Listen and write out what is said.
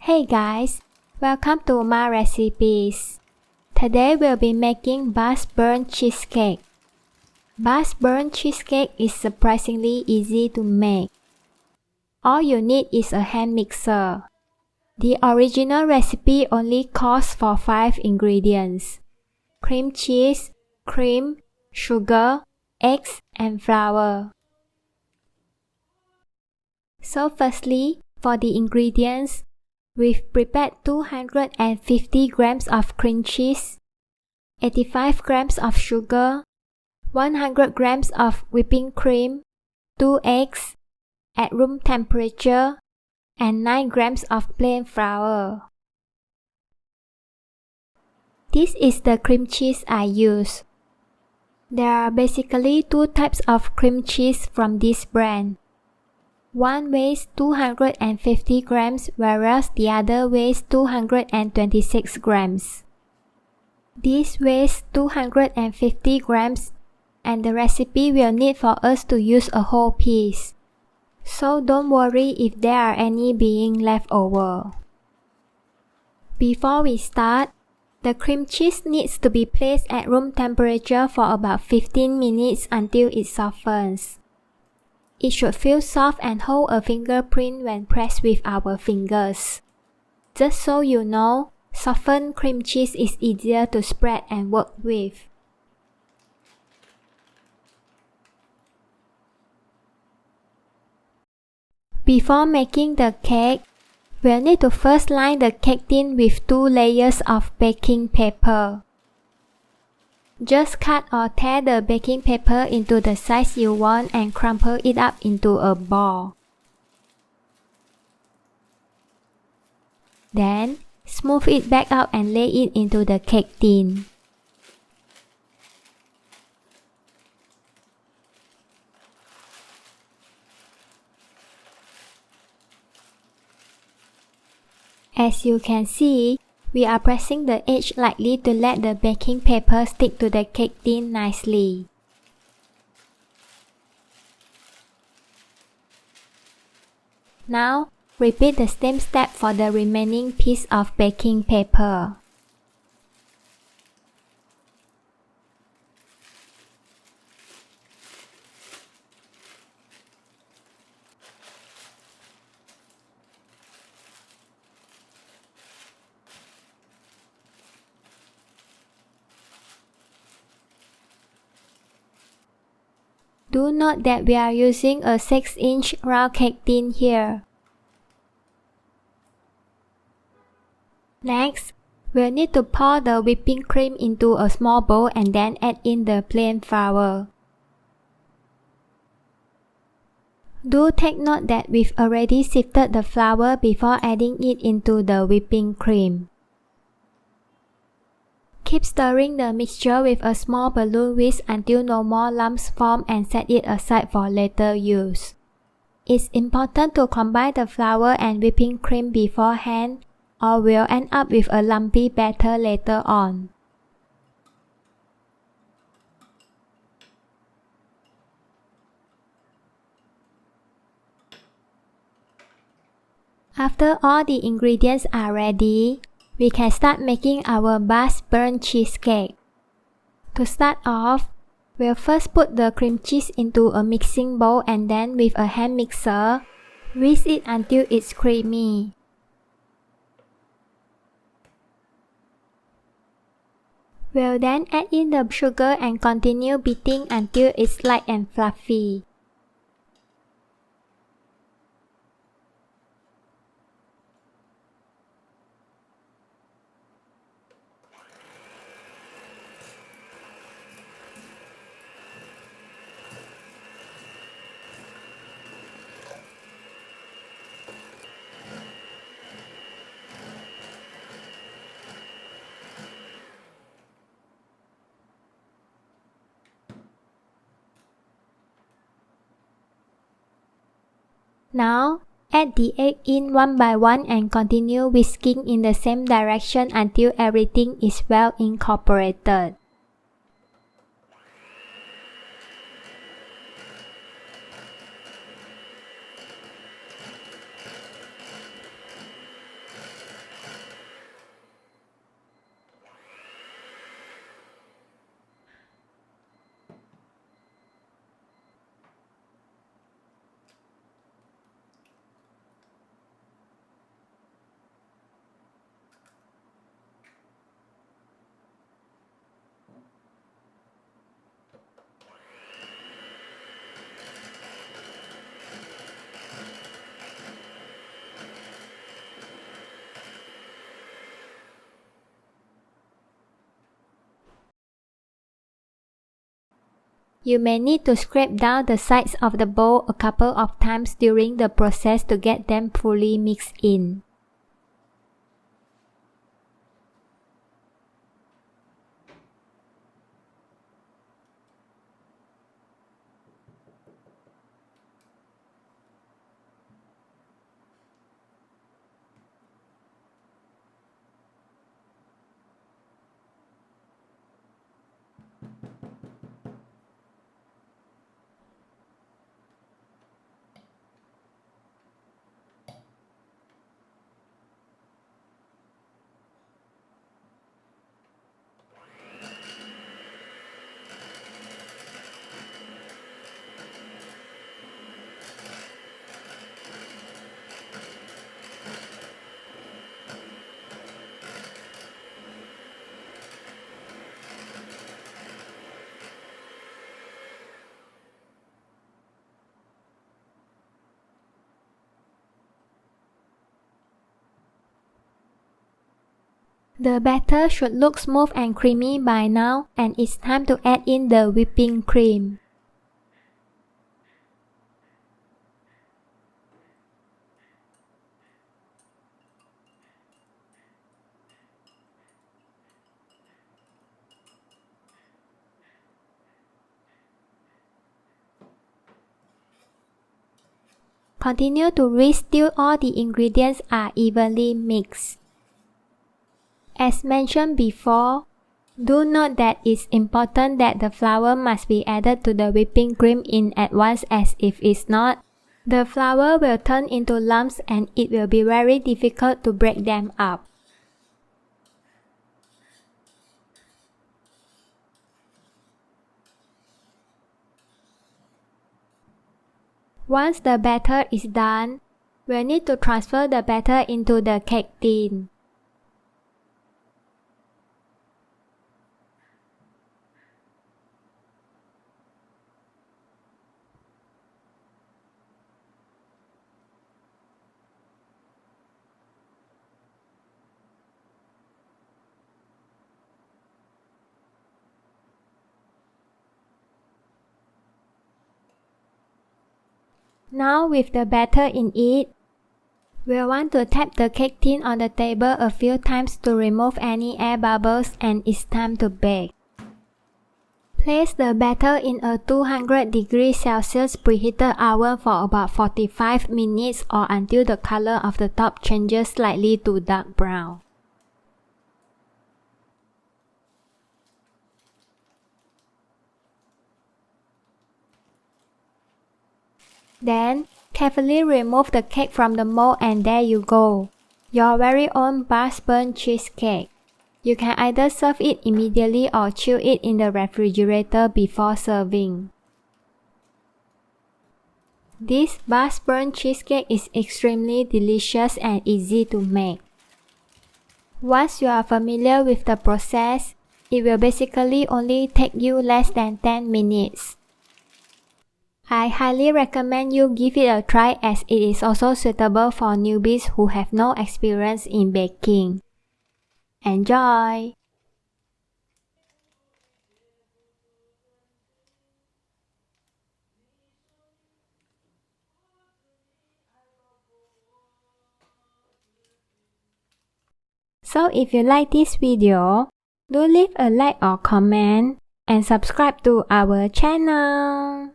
Hey guys, welcome to my recipes. Today we'll be making Bashburn cheesecake. Bashburn cheesecake is surprisingly easy to make. All you need is a hand mixer. The original recipe only calls for 5 ingredients: cream cheese, cream, sugar, eggs, and flour. So firstly, for the ingredients, we've prepared 250 grams of cream cheese, 85 grams of sugar, 100 grams of whipping cream, 2 eggs at room temperature, and 9 grams of plain flour. This is the cream cheese I use. There are basically 2 types of cream cheese from this brand. One weighs 250 grams whereas the other weighs 226 grams. This weighs 250 grams and the recipe will need for us to use a whole piece. So don't worry if there are any being left over. Before we start, the cream cheese needs to be placed at room temperature for about 15 minutes until it softens. It should feel soft and hold a fingerprint when pressed with our fingers. Just so you know, softened cream cheese is easier to spread and work with. Before making the cake, we'll need to first line the cake tin with 2 layers of baking paper. Just cut or tear the baking paper into the size you want and crumple it up into a ball. Then, smooth it back out and lay it into the cake tin. As you can see, we are pressing the edge lightly to let the baking paper stick to the cake tin nicely. Now, repeat the same step for the remaining piece of baking paper. Do note that we are using a 6-inch round cake tin here. Next, we'll need to pour the whipping cream into a small bowl and then add in the plain flour. Do take note that we've already sifted the flour before adding it into the whipping cream. Keep stirring the mixture with a small balloon whisk until no more lumps form and set it aside for later use. It's important to combine the flour and whipping cream beforehand, or we'll end up with a lumpy batter later on. After all the ingredients are ready, we can start making our Bashburn cheesecake. To start off, we'll first put the cream cheese into a mixing bowl and then with a hand mixer, whisk it until it's creamy. We'll then add in the sugar and continue beating until it's light and fluffy. Now, add the egg in one by one and continue whisking in the same direction until everything is well incorporated. You may need to scrape down the sides of the bowl a couple of times during the process to get them fully mixed in. The batter should look smooth and creamy by now, and it's time to add in the whipping cream. Continue to whisk till all the ingredients are evenly mixed. As mentioned before, do note that it's important that the flour must be added to the whipping cream in at once, as if it's not, the flour will turn into lumps and it will be very difficult to break them up. Once the batter is done, we'll need to transfer the batter into the cake tin. Now with the batter in it, we'll want to tap the cake tin on the table a few times to remove any air bubbles, and it's time to bake. Place the batter in a 200 degrees Celsius preheated oven for about 45 minutes or until the color of the top changes slightly to dark brown. Then, carefully remove the cake from the mold, and there you go, your very own Bashburn cheesecake. You can either serve it immediately or chill it in the refrigerator before serving. This Bashburn cheesecake is extremely delicious and easy to make. Once you are familiar with the process, it will basically only take you less than 10 minutes. I highly recommend you give it a try, as it is also suitable for newbies who have no experience in baking. Enjoy! So if you like this video, do leave a like or comment and subscribe to our channel.